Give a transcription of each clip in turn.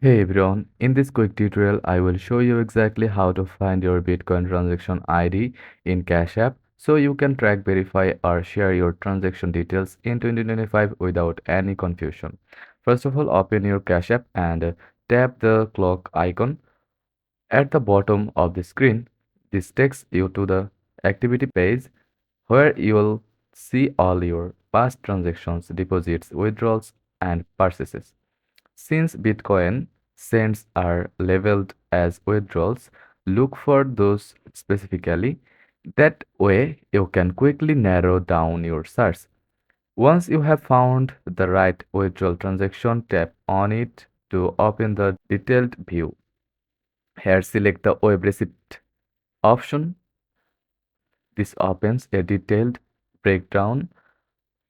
Hey everyone, in this quick tutorial, I will show you exactly how to find your Bitcoin transaction ID in Cash App so you can track, verify, or share your transaction details in 2025 without any confusion. First of all, open your Cash App and tap the clock icon at the bottom of the screen. This takes you to the activity page where you will see all your past transactions, deposits, withdrawals, and purchases. Since Bitcoin cents are labeled as withdrawals, look for those specifically. That way, you can quickly narrow down your search. Once you have found the right withdrawal transaction, tap on it to open the detailed view. Here, select the web receipt option. This opens a detailed breakdown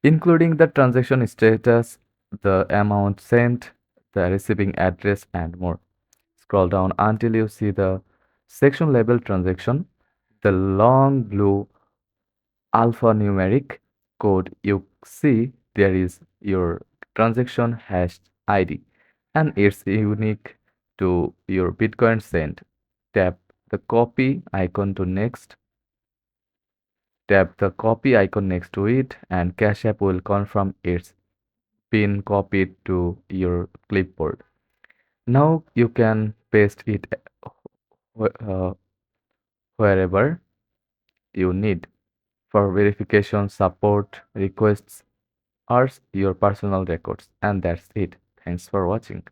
including the transaction status, the amount sent, the receiving address, and more. Scroll down until you see the section labeled transaction. The long blue alphanumeric code you see there is your transaction hash ID and it's unique to your Bitcoin sent. Tap the copy icon to next. Tap the copy icon next to it and Cash App will confirm its been copied to your clipboard. Now you can paste it uh, wherever you need for verification, support, requests, or your personal records. And that's it. Thanks for watching.